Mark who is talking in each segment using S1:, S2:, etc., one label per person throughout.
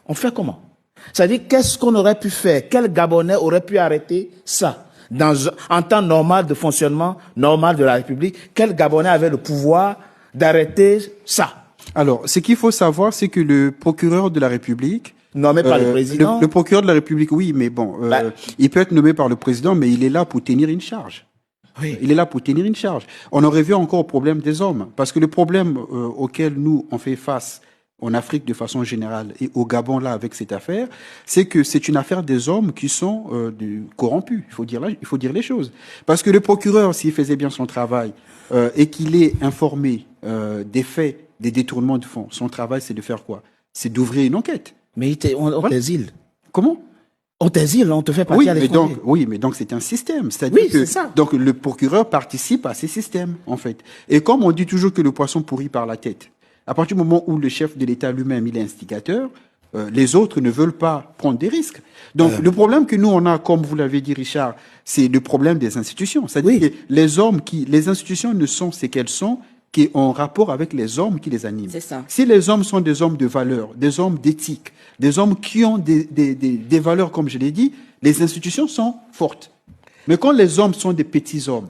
S1: On fait comment? C'est-à-dire, qu'est-ce qu'on aurait pu faire? Quel Gabonais aurait pu arrêter ça? En temps normal de fonctionnement normal de la République, quel Gabonais avait le pouvoir d'arrêter ça?
S2: Alors, ce qu'il faut savoir, c'est que le procureur de la République,
S1: nommé par le président.
S2: Le procureur de la République, oui, mais bon, il peut être nommé par le président, mais il est là pour tenir une charge.
S1: Oui.
S2: Il est là pour tenir une charge. On en revient encore au problème des hommes, parce que le problème auquel nous on fait face en Afrique de façon générale et au Gabon là avec cette affaire, c'est que c'est une affaire des hommes qui sont corrompus. Il faut dire les choses. Parce que le procureur, s'il faisait bien son travail et qu'il est informé des faits, des détournements de fonds, son travail c'est de faire quoi? C'est d'ouvrir une enquête.
S1: Mais on t'exile.
S2: Comment?
S1: On t'exile, on te fait partir à l'étranger.
S2: Oui, mais donc c'est un système. C'est-à-dire que
S1: ça.
S2: donc le procureur participe à ces systèmes, en fait. Et comme on dit toujours que le poisson pourrit par la tête, à partir du moment où le chef de l'État lui-même il est instigateur, les autres ne veulent pas prendre des risques. Donc le problème que nous on a, comme vous l'avez dit Richard, c'est le problème des institutions. C'est-à-dire que les institutions ne sont ce qu'elles sont qui ont rapport avec les hommes qui les animent.
S3: C'est ça.
S2: Si les hommes sont des hommes de valeur, des hommes d'éthique, des hommes qui ont des valeurs, comme je l'ai dit, les institutions sont fortes. Mais quand les hommes sont des petits hommes,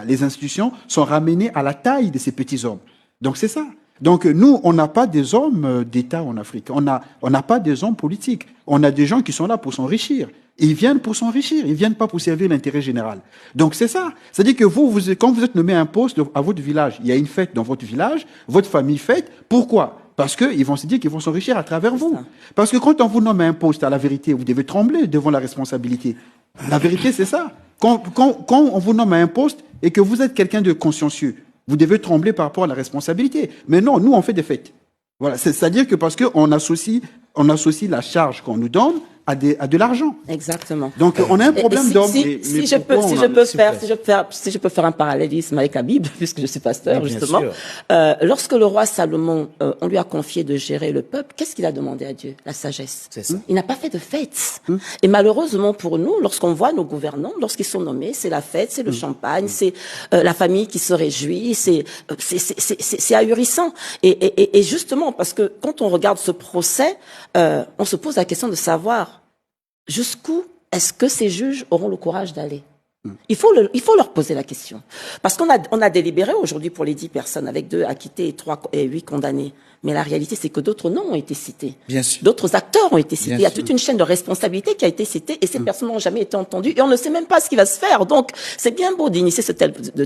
S2: les institutions sont ramenées à la taille de ces petits hommes. Donc c'est ça. Donc nous, on n'a pas des hommes d'État en Afrique. On n'a pas des hommes politiques. On a des gens qui sont là pour s'enrichir. Ils viennent pour s'enrichir, ils viennent pas pour servir l'intérêt général. Donc c'est ça. C'est-à-dire que quand vous êtes nommé à un poste à votre village, il y a une fête dans votre village, votre famille fête. Pourquoi? Parce qu'ils vont se dire qu'ils vont s'enrichir à travers vous. Parce que quand on vous nomme à un poste, à la vérité, vous devez trembler devant la responsabilité. La vérité, c'est ça. Quand on vous nomme à un poste et que vous êtes quelqu'un de consciencieux, vous devez trembler par rapport à la responsabilité. Mais non, nous, on fait des fêtes. Voilà. C'est-à-dire que parce qu'on associe la charge qu'on nous donne à de l'argent.
S3: Exactement.
S2: Donc on a un problème d'homme.
S3: Si je peux faire un parallélisme avec la Bible, puisque je suis pasteur, justement. Lorsque le roi Salomon, on lui a confié de gérer le peuple, qu'est-ce qu'il a demandé à Dieu? La sagesse.
S1: C'est ça.
S3: Il n'a pas fait de fête. Et malheureusement pour nous, lorsqu'on voit nos gouvernants, lorsqu'ils sont nommés, c'est la fête, c'est le champagne, c'est la famille qui se réjouit, c'est ahurissant. Et justement, parce que quand on regarde ce procès, on se pose la question de savoir jusqu'où est-ce que ces juges auront le courage d'aller? Il faut leur poser la question. Parce qu'on a délibéré aujourd'hui pour les 10 personnes, avec 2 acquittés et 8 condamnés. Mais la réalité, c'est que d'autres noms ont été cités.
S1: Bien sûr.
S3: D'autres acteurs ont été cités.
S1: Bien
S3: Il y a
S1: sûr.
S3: toute une chaîne de responsabilité qui a été citée et ces personnes n'ont jamais été entendues et on ne sait même pas ce qui va se faire. Donc, c'est bien beau d'initier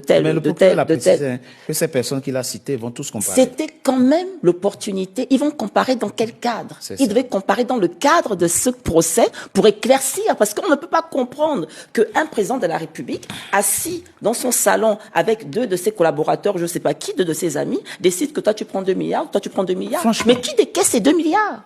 S1: Mais le procureur l'a précisé que ces personnes qu'il a citées vont tous comparer.
S3: C'était quand même l'opportunité. Ils vont comparer dans quel cadre? Ils devaient comparer dans le cadre de ce procès pour éclaircir, parce qu'on ne peut pas comprendre qu'un président de la République, assis dans son salon avec 2 de ses collaborateurs, je ne sais pas qui, 2 de ses amis, décide que toi tu prends 2 milliards, toi tu prends 2 milliards.
S1: Franchement.
S3: Mais qui décaisse ces 2 milliards?